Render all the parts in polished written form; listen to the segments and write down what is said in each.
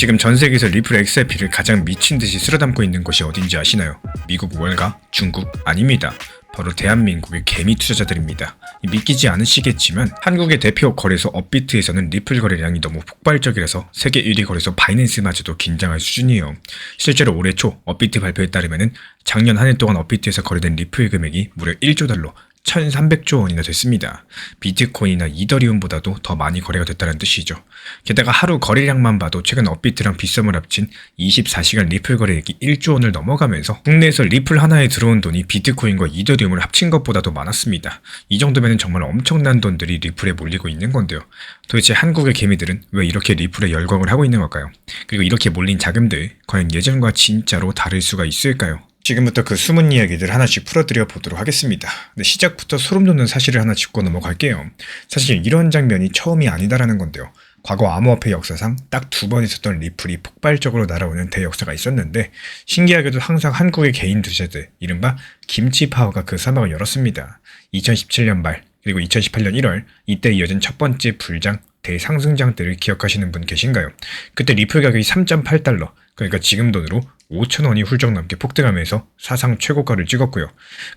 지금 전 세계에서 리플 XRP를 가장 미친 듯이 쓸어담고 있는 곳이 어딘지 아시나요? 미국 월가? 중국? 아닙니다. 바로 대한민국의 개미 투자자들입니다. 믿기지 않으시겠지만 한국의 대표 거래소 업비트에서는 리플 거래량이 너무 폭발적이라서 세계 1위 거래소 바이낸스마저도 긴장할 수준이에요. 실제로 올해 초 업비트 발표에 따르면 작년 한 해 동안 업비트에서 거래된 리플 금액이 무려 1조 달러 1300조 원이나 됐습니다. 비트코인이나 이더리움보다도 더 많이 거래가 됐다는 뜻이죠. 게다가 하루 거래량만 봐도 최근 업비트랑 빗썸을 합친 24시간 리플 거래액이 1조 원을 넘어가면서 국내에서 리플 하나에 들어온 돈이 비트코인과 이더리움을 합친 것보다도 많았습니다. 이 정도면 정말 엄청난 돈들이 리플에 몰리고 있는 건데요. 도대체 한국의 개미들은 왜 이렇게 리플에 열광을 하고 있는 걸까요? 그리고 이렇게 몰린 자금들 과연 예전과 진짜로 다를 수가 있을까요? 지금부터 그 숨은 이야기들 하나씩 풀어드려 보도록 하겠습니다. 근데 시작부터 소름 돋는 사실을 하나 짚고 넘어갈게요. 사실 이런 장면이 처음이 아니다라는 건데요. 과거 암호화폐 역사상 딱 2번 있었던 리플이 폭발적으로 날아오는 대역사가 있었는데 신기하게도 항상 한국의 개인 투자들, 이른바 김치파워가 그 사막을 열었습니다. 2017년 말 그리고 2018년 1월 이때 이어진 첫 번째 불장 대상승장 때를 기억하시는 분 계신가요? 그때 리플 가격이 3.8달러, 그러니까 지금 돈으로 5,000원이 훌쩍 넘게 폭등하면서 사상 최고가를 찍었고요.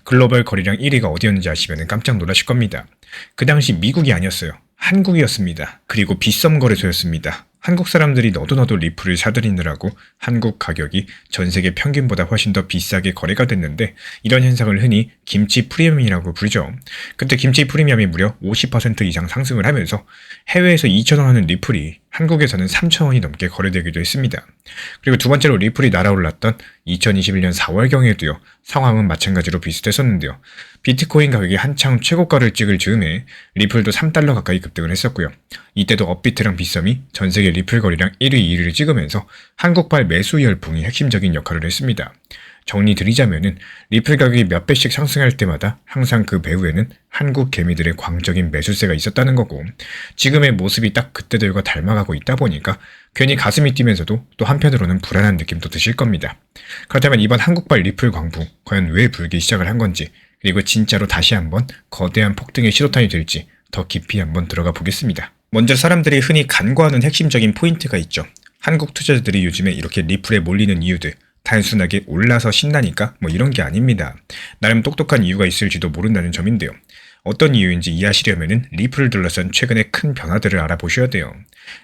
글로벌 거래량 1위가 어디였는지 아시면 깜짝 놀라실 겁니다. 그 당시 미국이 아니었어요. 한국이었습니다. 그리고 빗썸 거래소였습니다. 한국 사람들이 너도 리플을 사들이느라고 한국 가격이 전 세계 평균보다 훨씬 더 비싸게 거래가 됐는데 이런 현상을 흔히 김치 프리미엄이라고 부르죠. 그때 김치 프리미엄이 무려 50% 이상 상승을 하면서 해외에서 2,000원 하는 리플이 한국에서는 3,000원이 넘게 거래되기도 했습니다. 그리고 두 번째로 리플이 날아올랐던 2021년 4월경에도요. 상황은 마찬가지로 비슷했었는데요. 비트코인 가격이 한창 최고가를 찍을 즈음에 리플도 3달러 가까이 급등을 했었고요. 이때도 업비트랑 빗썸이 전 세계 리플 거래량 1위, 2위를 찍으면서 한국발 매수 열풍이 핵심적인 역할을 했습니다. 정리드리자면은 리플 가격이 몇 배씩 상승할 때마다 항상 그 배후에는 한국 개미들의 광적인 매수세가 있었다는 거고 지금의 모습이 딱 그때들과 닮아가고 있다 보니까 괜히 가슴이 뛰면서도 또 한편으로는 불안한 느낌도 드실 겁니다. 그렇다면 이번 한국발 리플 광부 과연 왜 불기 시작을 한 건지 그리고 진짜로 다시 한번 거대한 폭등의 시도탄이 될지 더 깊이 한번 들어가 보겠습니다. 먼저 사람들이 흔히 간과하는 핵심적인 포인트가 있죠. 한국 투자자들이 요즘에 이렇게 리플에 몰리는 이유들 단순하게 올라서 신나니까 이런 게 아닙니다. 나름 똑똑한 이유가 있을지도 모른다는 점인데요. 어떤 이유인지 이해하시려면 리플을 둘러싼 최근의 큰 변화들을 알아보셔야 돼요.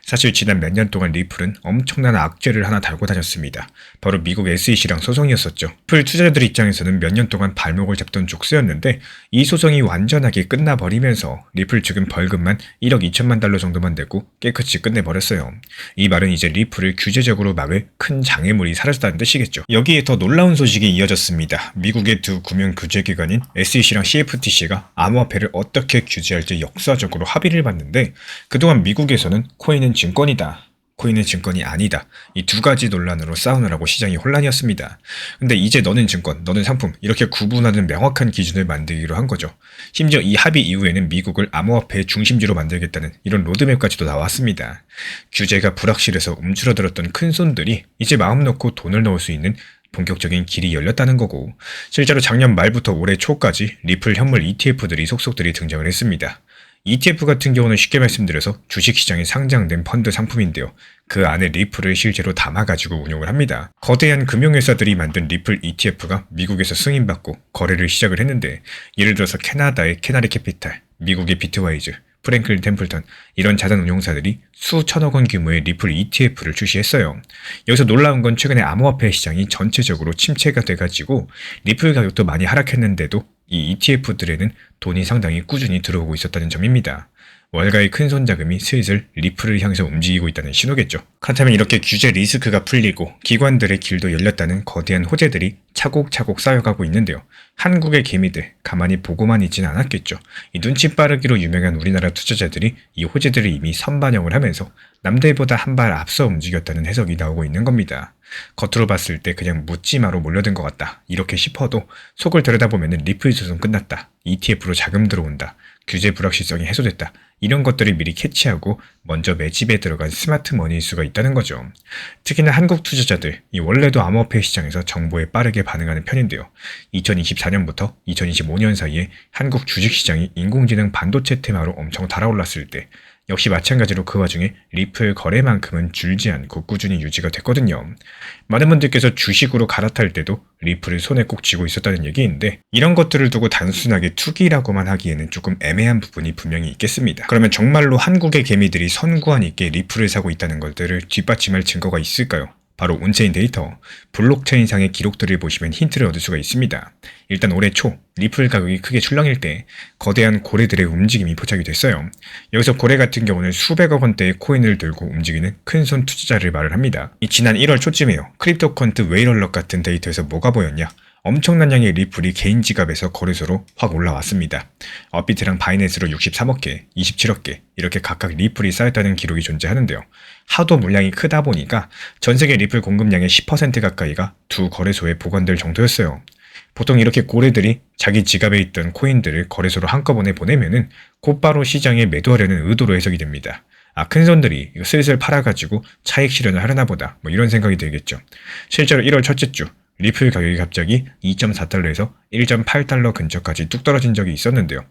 사실 지난 몇 년 동안 리플은 엄청난 악재를 하나 달고 다녔습니다. 바로 미국 SEC랑 소송이었었죠. 리플 투자자들 입장에서는 몇 년 동안 발목을 잡던 족쇄였는데 이 소송이 완전하게 끝나버리면서 리플 측은 벌금만 1억 2천만 달러 정도만 내고 깨끗이 끝내버렸어요. 이 말은 이제 리플을 규제적으로 막을 큰 장애물이 사라졌다는 뜻이겠죠. 여기에 더 놀라운 소식이 이어졌습니다. 미국의 두 금융 규제기관인 SEC랑 CFTC가 암호화폐를 어떻게 규제할지 역사적으로 합의를 봤는데 그동안 미국에서는 코인은 증권이다, 코인은 증권이 아니다, 이 두 가지 논란으로 싸우느라고 시장이 혼란이었습니다. 근데 이제 너는 증권, 너는 상품 이렇게 구분하는 명확한 기준을 만들기로 한 거죠. 심지어 이 합의 이후에는 미국을 암호화폐의 중심지로 만들겠다는 이런 로드맵까지도 나왔습니다. 규제가 불확실해서 움츠러들었던 큰 손들이 이제 마음 놓고 돈을 넣을 수 있는 본격적인 길이 열렸다는 거고 실제로 작년 말부터 올해 초까지 리플 현물 ETF들이 속속들이 등장을 했습니다. ETF 같은 경우는 쉽게 말씀드려서 주식시장에 상장된 펀드 상품인데요. 그 안에 리플을 실제로 담아가지고 운용을 합니다. 거대한 금융회사들이 만든 리플 ETF가 미국에서 승인받고 거래를 시작을 했는데 예를 들어서 캐나다의 캐나리 캐피탈, 미국의 비트와이즈, 프랭클린 템플턴 이런 자산 운용사들이 수천억 원 규모의 리플 ETF를 출시했어요. 여기서 놀라운 건 최근에 암호화폐 시장이 전체적으로 침체가 돼가지고 리플 가격도 많이 하락했는데도 이 ETF들에는 돈이 상당히 꾸준히 들어오고 있었다는 점입니다. 월가의 큰손 자금이 슬슬 리플을 향해서 움직이고 있다는 신호겠죠. 그렇다면 이렇게 규제 리스크가 풀리고 기관들의 길도 열렸다는 거대한 호재들이 차곡차곡 쌓여가고 있는데요. 한국의 개미들 가만히 보고만 있진 않았겠죠. 이 눈치 빠르기로 유명한 우리나라 투자자들이 이 호재들을 이미 선반영을 하면서 남들보다 한 발 앞서 움직였다는 해석이 나오고 있는 겁니다. 겉으로 봤을 때 그냥 묻지마로 몰려든 것 같다 이렇게 싶어도 속을 들여다보면 리플 소송 끝났다, ETF로 자금 들어온다, 규제 불확실성이 해소됐다 이런 것들을 미리 캐치하고 먼저 매집에 들어간 스마트 머니일 수가 있다는 거죠. 특히나 한국 투자자들, 이 원래도 암호화폐 시장에서 정보에 빠르게 반응하는 편인데요. 2024년부터 2025년 사이에 한국 주식시장이 인공지능 반도체 테마로 엄청 달아올랐을 때 역시 마찬가지로 그 와중에 리플 거래만큼은 줄지 않고 꾸준히 유지가 됐거든요. 많은 분들께서 주식으로 갈아탈 때도 리플을 손에 꼭 쥐고 있었다는 얘기인데 이런 것들을 두고 단순하게 투기라고만 하기에는 조금 애매한 부분이 분명히 있겠습니다. 그러면 정말로 한국의 개미들이 선구안 있게 리플을 사고 있다는 것들을 뒷받침할 증거가 있을까요? 바로 온체인 데이터, 블록체인상의 기록들을 보시면 힌트를 얻을 수가 있습니다. 일단 올해 초 리플 가격이 크게 출렁일 때 거대한 고래들의 움직임이 포착이 됐어요. 여기서 고래 같은 경우는 수백억 원대의 코인을 들고 움직이는 큰손 투자자를 말을 합니다. 이 지난 1월 초쯤에요. 크립토컨트 웨이럴럭 같은 데이터에서 뭐가 보였냐? 엄청난 양의 리플이 개인 지갑에서 거래소로 확 올라왔습니다. 업비트랑 바이낸스로 63억 개, 27억 개 이렇게 각각 리플이 쌓였다는 기록이 존재하는데요. 하도 물량이 크다 보니까 전 세계 리플 공급량의 10% 가까이가 두 거래소에 보관될 정도였어요. 보통 이렇게 고래들이 자기 지갑에 있던 코인들을 거래소로 한꺼번에 보내면은 곧바로 시장에 매도하려는 의도로 해석이 됩니다. 큰 손들이 이거 슬슬 팔아가지고 차익 실현을 하려나 보다 뭐 이런 생각이 들겠죠. 실제로 1월 첫째 주 리플 가격이 갑자기 2.4달러에서 1.8달러 근처까지 뚝 떨어진 적이 있었는데요.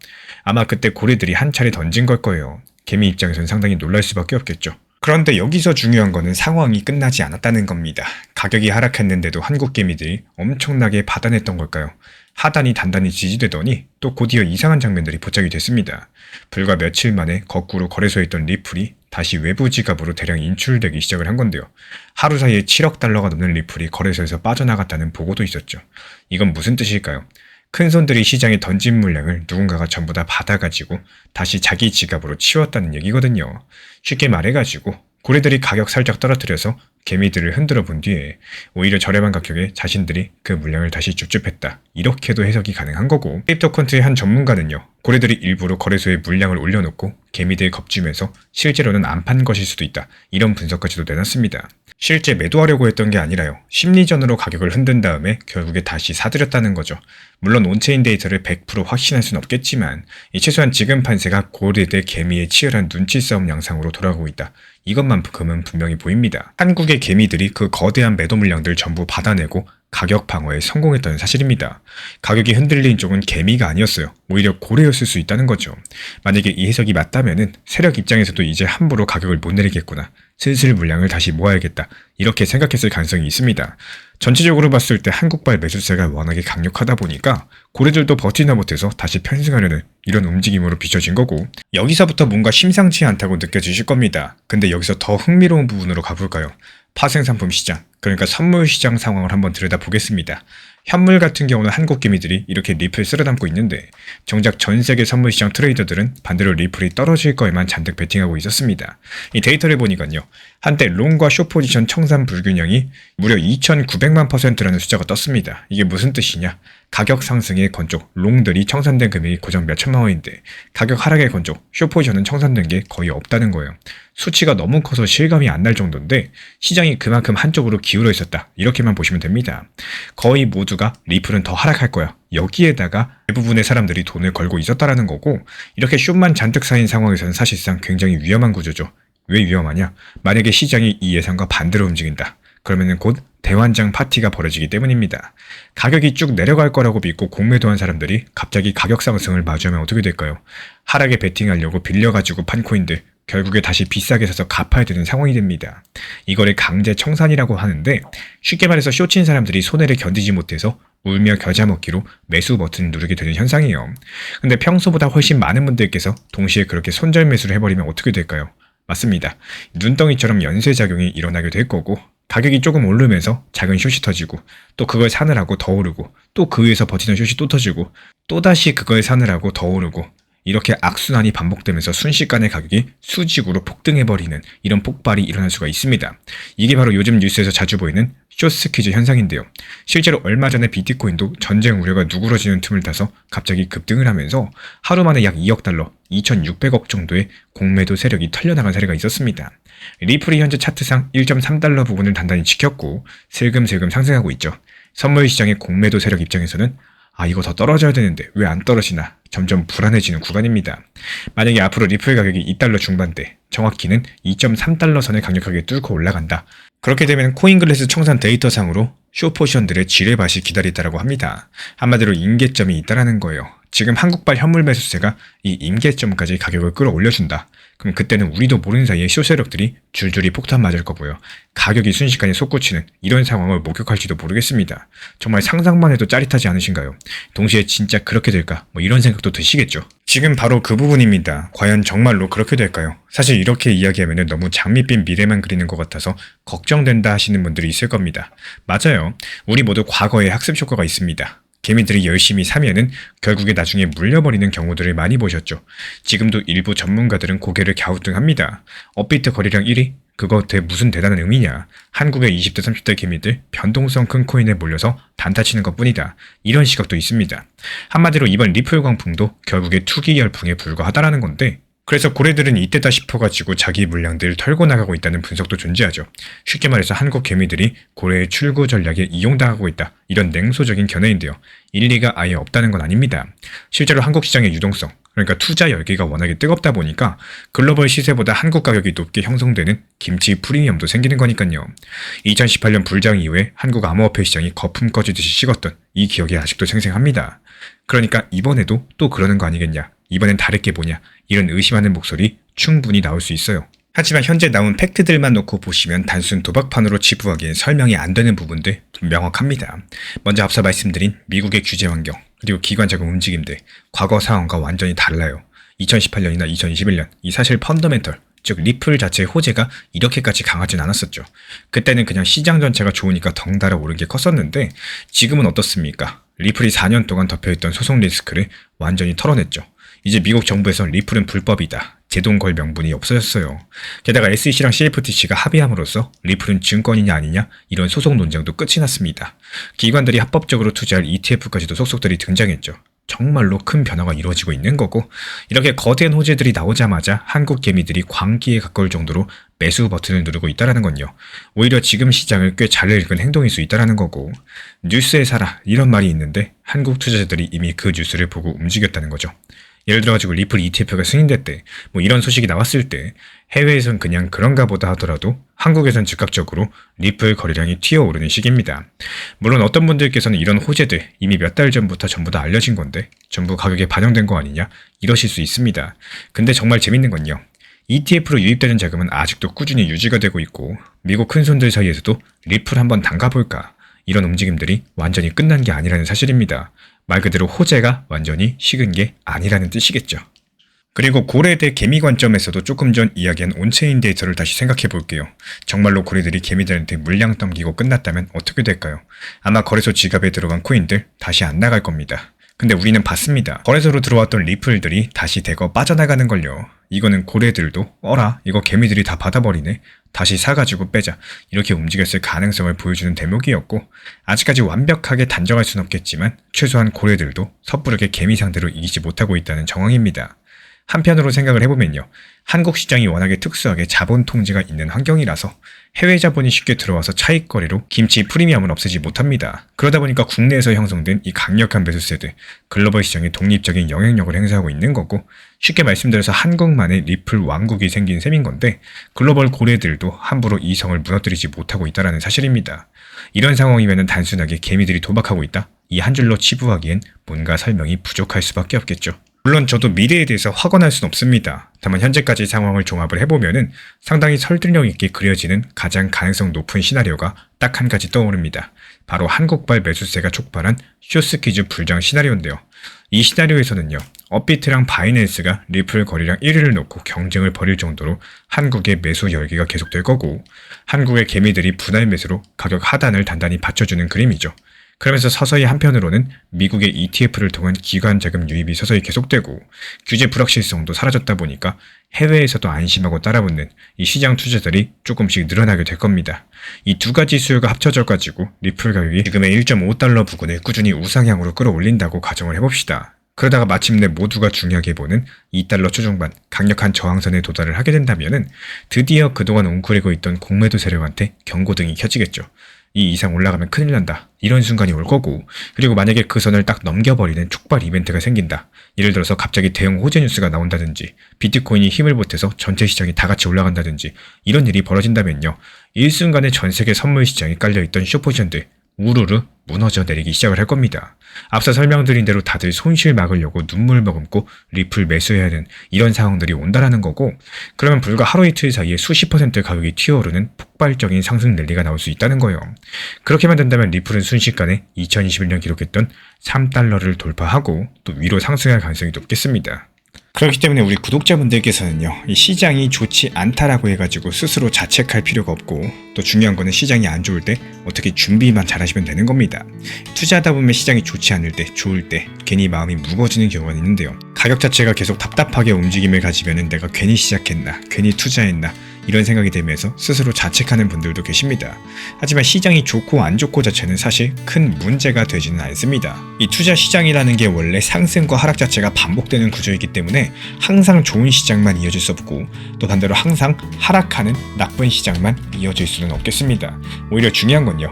아마 그때 고래들이 한 차례 던진 걸 거예요. 개미 입장에서는 상당히 놀랄 수밖에 없겠죠. 그런데 여기서 중요한 거는 상황이 끝나지 않았다는 겁니다. 가격이 하락했는데도 한국 개미들이 엄청나게 받아냈던 걸까요? 하단이 단단히 지지되더니 또 곧이어 이상한 장면들이 포착이 됐습니다. 불과 며칠 만에 거꾸로 거래소에 있던 리플이 다시 외부 지갑으로 대량 인출되기 시작을 한 건데요. 하루 사이에 7억 달러가 넘는 리플이 거래소에서 빠져나갔다는 보고도 있었죠. 이건 무슨 뜻일까요? 큰손들이 시장에 던진 물량을 누군가가 전부 다 받아가지고 다시 자기 지갑으로 치웠다는 얘기거든요. 쉽게 말해가지고 고래들이 가격 살짝 떨어뜨려서 개미들을 흔들어 본 뒤에 오히려 저렴한 가격에 자신들이 그 물량을 다시 줍줍했다. 이렇게도 해석이 가능한 거고, 크립토컨트의 한 전문가는요. 고래들이 일부러 거래소에 물량을 올려놓고 개미들 겁주면서 실제로는 안 판 것일 수도 있다. 이런 분석까지도 내놨습니다. 실제 매도하려고 했던 게 아니라요. 심리전으로 가격을 흔든 다음에 결국에 다시 사들였다는 거죠. 물론 온체인 데이터를 100% 확신할 수는 없겠지만 최소한 지금 판세가 고래 대 개미의 치열한 눈치 싸움 양상으로 돌아가고 있다. 이것만큼은 분명히 보입니다. 한국의 개미들이 그 거대한 매도 물량들 전부 받아내고 가격 방어에 성공했다는 사실입니다. 가격이 흔들린 쪽은 개미가 아니었어요. 오히려 고래였을 수 있다는 거죠. 만약에 이 해석이 맞다면은 세력 입장에서도 이제 함부로 가격을 못 내리겠구나. 슬슬 물량을 다시 모아야겠다. 이렇게 생각했을 가능성이 있습니다. 전체적으로 봤을 때 한국발 매수세가 워낙에 강력하다 보니까 고래들도 버티나 못해서 다시 편승하려는 이런 움직임으로 비춰진 거고, 여기서부터 뭔가 심상치 않다고 느껴지실 겁니다. 근데 여기서 더 흥미로운 부분으로 가볼까요? 파생상품 시장, 그러니까 선물 시장 상황을 한번 들여다보겠습니다. 현물 같은 경우는 한국 개미들이 이렇게 리플 쓸어담고 있는데 정작 전 세계 선물 시장 트레이더들은 반대로 리플이 떨어질 거에만 잔뜩 베팅하고 있었습니다. 이 데이터를 보니까요. 한때 롱과 숏 포지션 청산 불균형이 무려 2,900만%라는 숫자가 떴습니다. 이게 무슨 뜻이냐? 가격 상승의 건쪽, 롱들이 청산된 금액이 고작 몇천만 원인데 가격 하락의 건쪽, 숏 포지션은 청산된 게 거의 없다는 거예요. 수치가 너무 커서 실감이 안 날 정도인데 시장이 그만큼 한쪽으로 기울어 있었다. 이렇게만 보시면 됩니다. 거의 모두가 리플은 더 하락할 거야. 여기에다가 대부분의 사람들이 돈을 걸고 있었다라는 거고, 이렇게 숏만 잔뜩 쌓인 상황에서는 사실상 굉장히 위험한 구조죠. 왜 위험하냐? 만약에 시장이 이 예상과 반대로 움직인다. 그러면은 곧 대환장 파티가 벌어지기 때문입니다. 가격이 쭉 내려갈 거라고 믿고 공매도한 사람들이 갑자기 가격 상승을 마주하면 어떻게 될까요? 하락에 베팅하려고 빌려가지고 판 코인들 결국에 다시 비싸게 사서 갚아야 되는 상황이 됩니다. 이거를 강제 청산이라고 하는데 쉽게 말해서 숏친 사람들이 손해를 견디지 못해서 울며 겨자 먹기로 매수 버튼을 누르게 되는 현상이에요. 근데 평소보다 훨씬 많은 분들께서 동시에 그렇게 손절 매수를 해버리면 어떻게 될까요? 맞습니다. 눈덩이처럼 연쇄작용이 일어나게 될 거고, 가격이 조금 오르면서 작은 숏이 터지고, 또 그걸 사느라고 더 오르고, 또 그 위에서 버티는 숏이 또 터지고, 또다시 그걸 사느라고 더 오르고, 이렇게 악순환이 반복되면서 순식간에 가격이 수직으로 폭등해버리는 이런 폭발이 일어날 수가 있습니다. 이게 바로 요즘 뉴스에서 자주 보이는 숏스퀴즈 현상인데요. 실제로 얼마 전에 비트코인도 전쟁 우려가 누그러지는 틈을 타서 갑자기 급등을 하면서 하루 만에 약 2억 달러, 2,600억 정도의 공매도 세력이 털려나간 사례가 있었습니다. 리플이 현재 차트상 1.3달러 부분을 단단히 지켰고 슬금슬금 상승하고 있죠. 선물 시장의 공매도 세력 입장에서는 이거 더 떨어져야 되는데 왜 안 떨어지나 점점 불안해지는 구간입니다. 만약에 앞으로 리플 가격이 2달러 중반대, 정확히는 2.3달러 선을 강력하게 뚫고 올라간다. 그렇게 되면 코인글래스 청산 데이터상으로 숏포지션들의 지뢰밭이 기다리다라고 합니다. 한마디로 임계점이 있다라는 거예요. 지금 한국발 현물 매수세가 이 임계점까지 가격을 끌어올려준다. 그럼 그때는 우리도 모르는 사이에 쇼 세력들이 줄줄이 폭탄 맞을 거고요. 가격이 순식간에 솟구치는 이런 상황을 목격할지도 모르겠습니다. 정말 상상만 해도 짜릿하지 않으신가요? 동시에 진짜 그렇게 될까? 이런 생각도 드시겠죠. 지금 바로 그 부분입니다. 과연 정말로 그렇게 될까요? 사실 이렇게 이야기하면 너무 장밋빛 미래만 그리는 것 같아서 걱정된다 하시는 분들이 있을 겁니다. 맞아요. 우리 모두 과거에 학습 효과가 있습니다. 개미들이 열심히 사면은 결국에 나중에 물려버리는 경우들을 많이 보셨죠. 지금도 일부 전문가들은 고개를 갸우뚱합니다. 업비트 거래량 1위? 그거 무슨 대단한 의미냐. 한국의 20대 30대 개미들 변동성 큰 코인에 몰려서 단타치는 것뿐이다. 이런 시각도 있습니다. 한마디로 이번 리플 광풍도 결국에 투기 열풍에 불과하다라는 건데, 그래서 고래들은 이때다 싶어가지고 자기 물량들을 털고 나가고 있다는 분석도 존재하죠. 쉽게 말해서 한국 개미들이 고래의 출구 전략에 이용당하고 있다. 이런 냉소적인 견해인데요. 일리가 아예 없다는 건 아닙니다. 실제로 한국 시장의 유동성, 그러니까 투자 열기가 워낙에 뜨겁다 보니까 글로벌 시세보다 한국 가격이 높게 형성되는 김치 프리미엄도 생기는 거니까요. 2018년 불장 이후에 한국 암호화폐 시장이 거품 꺼지듯이 식었던 이 기억이 아직도 생생합니다. 그러니까 이번에도 또 그러는 거 아니겠냐. 이번엔 다를 게 뭐냐. 이런 의심하는 목소리 충분히 나올 수 있어요. 하지만 현재 나온 팩트들만 놓고 보시면 단순 도박판으로 치부하기엔 설명이 안 되는 부분들 명확합니다. 먼저 앞서 말씀드린 미국의 규제 환경, 그리고 기관 자금 움직임들, 과거 상황과 완전히 달라요. 2018년이나 2021년, 이 사실 펀더멘털, 즉 리플 자체의 호재가 이렇게까지 강하진 않았었죠. 그때는 그냥 시장 전체가 좋으니까 덩달아 오른 게 컸었는데 지금은 어떻습니까? 리플이 4년 동안 덮여있던 소송 리스크를 완전히 털어냈죠. 이제 미국 정부에서 리플은 불법이다. 제동 걸 명분이 없어졌어요. 게다가 SEC랑 CFTC가 합의함으로써 리플은 증권이냐 아니냐 이런 소송 논쟁도 끝이 났습니다. 기관들이 합법적으로 투자할 ETF까지도 속속들이 등장했죠. 정말로 큰 변화가 이루어지고 있는 거고, 이렇게 거대한 호재들이 나오자마자 한국 개미들이 광기에 가까울 정도로 매수 버튼을 누르고 있다는 건요. 오히려 지금 시장을 꽤 잘 읽은 행동일 수 있다는 거고, 뉴스에 사라 이런 말이 있는데 한국 투자자들이 이미 그 뉴스를 보고 움직였다는 거죠. 예를 들어가지고 리플 ETF가 승인됐대, 이런 소식이 나왔을 때 해외에선 그냥 그런가 보다 하더라도 한국에선 즉각적으로 리플 거래량이 튀어오르는 시기입니다. 물론 어떤 분들께서는 이런 호재들 이미 몇 달 전부터 전부 다 알려진 건데 전부 가격에 반영된 거 아니냐 이러실 수 있습니다. 근데 정말 재밌는 건요. ETF로 유입되는 자금은 아직도 꾸준히 유지가 되고 있고 미국 큰손들 사이에서도 리플 한번 담가볼까 이런 움직임들이 완전히 끝난 게 아니라는 사실입니다. 말 그대로 호재가 완전히 식은 게 아니라는 뜻이겠죠. 그리고 고래 대 개미 관점에서도 조금 전 이야기한 온체인 데이터를 다시 생각해 볼게요. 정말로 고래들이 개미들한테 물량 넘기고 끝났다면 어떻게 될까요? 아마 거래소 지갑에 들어간 코인들 다시 안 나갈 겁니다. 근데 우리는 봤습니다. 거래소로 들어왔던 리플들이 다시 대거 빠져나가는 걸요. 이거는 고래들도 어라 이거 개미들이 다 받아버리네, 다시 사가지고 빼자, 이렇게 움직였을 가능성을 보여주는 대목이었고, 아직까지 완벽하게 단정할 순 없겠지만 최소한 고래들도 섣부르게 개미 상대로 이기지 못하고 있다는 정황입니다. 한편으로 생각을 해보면요. 한국 시장이 워낙에 특수하게 자본 통제가 있는 환경이라서 해외 자본이 쉽게 들어와서 차익 거래로 김치 프리미엄을 없애지 못합니다. 그러다 보니까 국내에서 형성된 이 강력한 매수세들, 글로벌 시장에 독립적인 영향력을 행사하고 있는 거고, 쉽게 말씀드려서 한국만의 리플 왕국이 생긴 셈인 건데 글로벌 고래들도 함부로 이 성을 무너뜨리지 못하고 있다는 사실입니다. 이런 상황이면 단순하게 개미들이 도박하고 있다, 이 한 줄로 치부하기엔 뭔가 설명이 부족할 수밖에 없겠죠. 물론 저도 미래에 대해서 확언할 순 없습니다. 다만 현재까지 상황을 종합을 해보면은 상당히 설득력 있게 그려지는 가장 가능성 높은 시나리오가 딱 한 가지 떠오릅니다. 바로 한국발 매수세가 촉발한 쇼스퀴즈 불장 시나리오인데요. 이 시나리오에서는요, 업비트랑 바이낸스가 리플 거래량 1위를 놓고 경쟁을 벌일 정도로 한국의 매수 열기가 계속될 거고, 한국의 개미들이 분할 매수로 가격 하단을 단단히 받쳐주는 그림이죠. 그러면서 서서히 한편으로는 미국의 ETF를 통한 기관 자금 유입이 서서히 계속되고 규제 불확실성도 사라졌다 보니까 해외에서도 안심하고 따라붙는 이 시장 투자들이 조금씩 늘어나게 될 겁니다. 이 두 가지 수요가 합쳐져가지고 리플 가격이 지금의 1.5달러 부근을 꾸준히 우상향으로 끌어올린다고 가정을 해봅시다. 그러다가 마침내 모두가 중요하게 보는 2달러 초중반 강력한 저항선에 도달을 하게 된다면은 드디어 그동안 웅크리고 있던 공매도 세력한테 경고등이 켜지겠죠. 이 이상 올라가면 큰일 난다, 이런 순간이 올 거고, 그리고 만약에 그 선을 딱 넘겨버리는 촉발 이벤트가 생긴다, 예를 들어서 갑자기 대형 호재 뉴스가 나온다든지 비트코인이 힘을 보태서 전체 시장이 다 같이 올라간다든지 이런 일이 벌어진다면요, 일순간에 전 세계 선물 시장에 깔려있던 숏포지션들 우르르 무너져 내리기 시작을 할 겁니다. 앞서 설명드린 대로 다들 손실 막으려고 눈물 머금고 리플 매수해야 하는 이런 상황들이 온다라는 거고, 그러면 불과 하루 이틀 사이에 수십 퍼센트 가격이 튀어오르는 폭발적인 상승 랠리가 나올 수 있다는 거예요. 그렇게만 된다면 리플은 순식간에 2021년 기록했던 3달러를 돌파하고 또 위로 상승할 가능성이 높겠습니다. 그렇기 때문에 우리 구독자분들께서는요, 이 시장이 좋지 않다라고 해가지고 스스로 자책할 필요가 없고, 또 중요한 거는 시장이 안 좋을 때 어떻게 준비만 잘하시면 되는 겁니다. 투자하다 보면 시장이 좋지 않을 때, 좋을 때 괜히 마음이 무거워지는 경우가 있는데요. 가격 자체가 계속 답답하게 움직임을 가지면은 내가 괜히 시작했나, 괜히 투자했나 이런 생각이 들면서 스스로 자책하는 분들도 계십니다. 하지만 시장이 좋고 안 좋고 자체는 사실 큰 문제가 되지는 않습니다. 이 투자 시장이라는 게 원래 상승과 하락 자체가 반복되는 구조이기 때문에 항상 좋은 시장만 이어질 수 없고, 또 반대로 항상 하락하는 나쁜 시장만 이어질 수는 없겠습니다. 오히려 중요한 건요,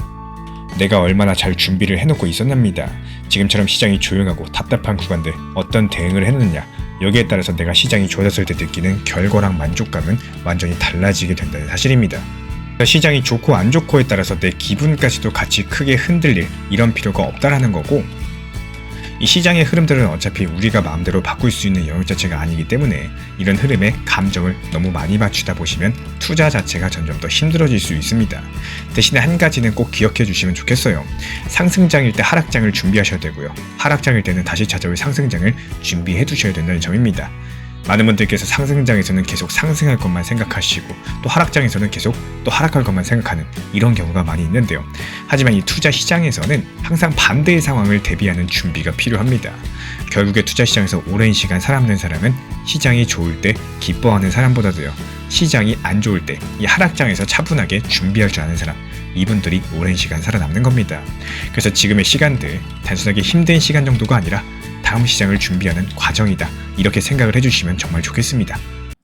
내가 얼마나 잘 준비를 해놓고 있었답니다. 지금처럼 시장이 조용하고 답답한 구간들 어떤 대응을 해놓느냐, 여기에 따라서 내가 시장이 좋아졌을 때 느끼는 결과랑 만족감은 완전히 달라지게 된다는 사실입니다. 시장이 좋고 안 좋고에 따라서 내 기분까지도 같이 크게 흔들릴 이런 필요가 없다라는 거고, 이 시장의 흐름들은 어차피 우리가 마음대로 바꿀 수 있는 영역 자체가 아니기 때문에 이런 흐름에 감정을 너무 많이 맞추다 보시면 투자 자체가 점점 더 힘들어질 수 있습니다. 대신에 한 가지는 꼭 기억해 주시면 좋겠어요. 상승장일 때 하락장을 준비하셔야 되고요, 하락장일 때는 다시 찾아올 상승장을 준비해 두셔야 된다는 점입니다. 많은 분들께서 상승장에서는 계속 상승할 것만 생각하시고 또 하락장에서는 계속 또 하락할 것만 생각하는 이런 경우가 많이 있는데요. 하지만 이 투자 시장에서는 항상 반대의 상황을 대비하는 준비가 필요합니다. 결국에 투자 시장에서 오랜 시간 살아남는 사람은 시장이 좋을 때 기뻐하는 사람보다도요, 시장이 안 좋을 때 이 하락장에서 차분하게 준비할 줄 아는 사람, 이분들이 오랜 시간 살아남는 겁니다. 그래서 지금의 시간들 단순하게 힘든 시간 정도가 아니라 다음 시장을 준비하는 과정이다, 이렇게 생각을 해주시면 정말 좋겠습니다.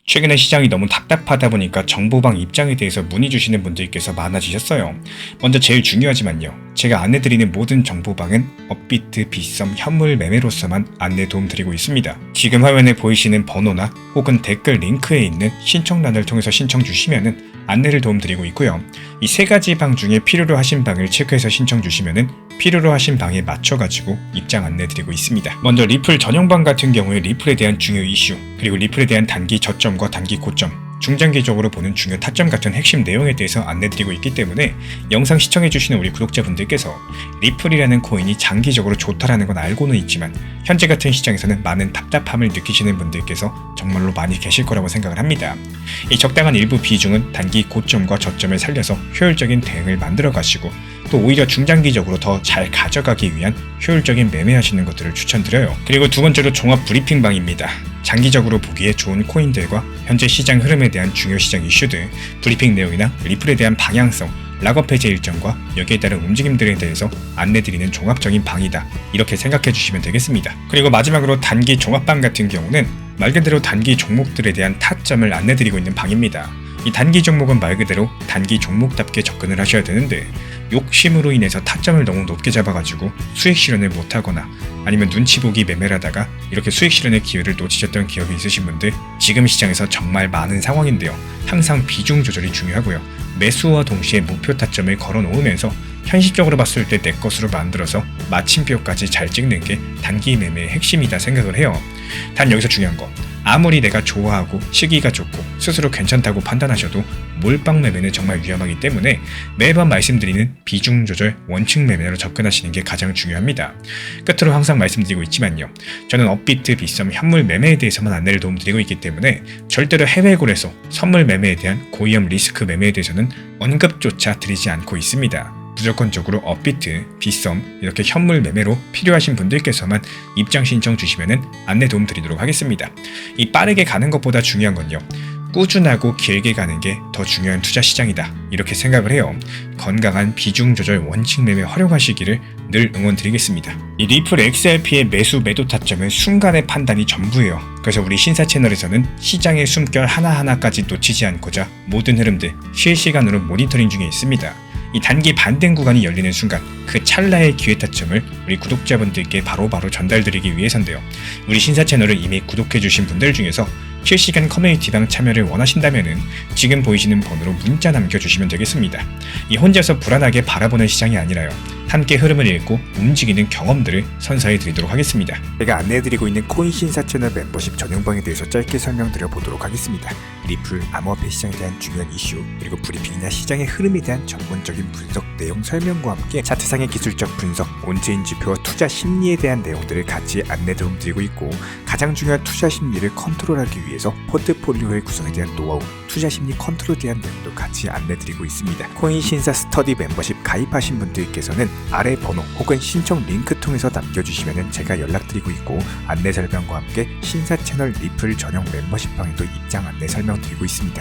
최근에 시장이 너무 답답하다 보니까 정보방 입장에 대해서 문의 주시는 분들께서 많아지셨어요. 먼저 제일 중요하지만요, 제가 안내드리는 모든 정보방은 업비트, 빗썸, 현물 매매로서만 안내 도움드리고 있습니다. 지금 화면에 보이시는 번호나 혹은 댓글 링크에 있는 신청란을 통해서 신청 주시면은 안내를 도움드리고 있고요. 이 세 가지 방 중에 필요로 하신 방을 체크해서 신청 주시면은 필요로 하신 방에 맞춰가지고 입장 안내드리고 있습니다. 먼저 리플 전용방 같은 경우에 리플에 대한 중요 이슈, 그리고 리플에 대한 단기 저점과 단기 고점, 중장기적으로 보는 중요 타점 같은 핵심 내용에 대해서 안내드리고 있기 때문에 영상 시청해주시는 우리 구독자분들께서 리플이라는 코인이 장기적으로 좋다라는 건 알고는 있지만 현재 같은 시장에서는 많은 답답함을 느끼시는 분들께서 정말로 많이 계실 거라고 생각을 합니다. 이 적당한 일부 비중은 단기 고점과 저점을 살려서 효율적인 대응을 만들어 가시고, 또 오히려 중장기적으로 더 잘 가져가기 위한 효율적인 매매하시는 것들을 추천드려요. 그리고 두 번째로 종합 브리핑방입니다. 장기적으로 보기에 좋은 코인들과 현재 시장 흐름에 대한 중요 시장 이슈들, 브리핑 내용이나 리플에 대한 방향성, 락업 해제 일정과 여기에 따른 움직임들에 대해서 안내드리는 종합적인 방이다, 이렇게 생각해 주시면 되겠습니다. 그리고 마지막으로 단기 종합방 같은 경우는 말 그대로 단기 종목들에 대한 타점을 안내드리고 있는 방입니다. 이 단기 종목은 말 그대로 단기 종목답게 접근을 하셔야 되는데, 욕심으로 인해서 타점을 너무 높게 잡아가지고 수익 실현을 못하거나 아니면 눈치 보기 매매를 하다가 이렇게 수익 실현의 기회를 놓치셨던 기억이 있으신 분들, 지금 시장에서 정말 많은 상황인데요. 항상 비중 조절이 중요하고요, 매수와 동시에 목표 타점을 걸어 놓으면서 현실적으로 봤을 때 내 것으로 만들어서 마침표까지 잘 찍는 게 단기 매매의 핵심이다 생각을 해요. 단 여기서 중요한 거, 아무리 내가 좋아하고 시기가 좋고 스스로 괜찮다고 판단하셔도 몰빵 매매는 정말 위험하기 때문에 매번 말씀드리는 비중 조절 원칙 매매로 접근하시는 게 가장 중요합니다. 끝으로 항상 말씀드리고 있지만요, 저는 업비트, 빗썸, 현물 매매에 대해서만 안내를 도움드리고 있기 때문에 절대로 해외거래소, 선물 매매에 대한 고위험 리스크 매매에 대해서는 언급조차 드리지 않고 있습니다. 무조건적으로 업비트, 빗썸, 이렇게 현물 매매로 필요하신 분들께서만 입장 신청 주시면은 안내 도움 드리도록 하겠습니다. 이 빠르게 가는 것보다 중요한 건요, 꾸준하고 길게 가는 게 더 중요한 투자 시장이다, 이렇게 생각을 해요. 건강한 비중 조절 원칙 매매 활용하시기를 늘 응원드리겠습니다. 이 리플 XRP의 매수 매도 타점은 순간의 판단이 전부예요. 그래서 우리 신사 채널에서는 시장의 숨결 하나하나까지 놓치지 않고자 모든 흐름들 실시간으로 모니터링 중에 있습니다. 이 단기 반등 구간이 열리는 순간 그 찰나의 기회 타점을 우리 구독자분들께 바로바로 전달드리기 위해서인데요. 우리 신사 채널을 이미 구독해주신 분들 중에서 실시간 커뮤니티방 참여를 원하신다면 지금 보이시는 번호로 문자 남겨주시면 되겠습니다. 이 혼자서 불안하게 바라보는 시장이 아니라요, 함께 흐름을 읽고 움직이는 경험들을 선사해 드리도록 하겠습니다. 제가 안내해드리고 있는 코인 신사 채널 멤버십 전용방에 대해서 짧게 설명드려 보도록 하겠습니다. 리플, 암호화폐 시장에 대한 중요한 이슈, 그리고 브리핑이나 시장의 흐름에 대한 전문적인 분석 내용 설명과 함께 차트상의 기술적 분석, 온체인 지표와 투자 심리에 대한 내용들을 같이 안내 드리고 있고, 가장 중요한 투자 심리를 컨트롤하기 위해서 포트폴리오의 구성에 대한 노하우, 투자 심리 컨트롤에 대한 내용도 같이 안내 드리고 있습니다. 코인 신사 스터디 멤버십 가입하신 분들께서는 아래 번호 혹은 신청 링크 통해서 남겨주시면 제가 연락드리고 있고, 안내 설명과 함께 신사 채널 리플 전용 멤버십 방에도 입장 안내 설명드리고 있습니다.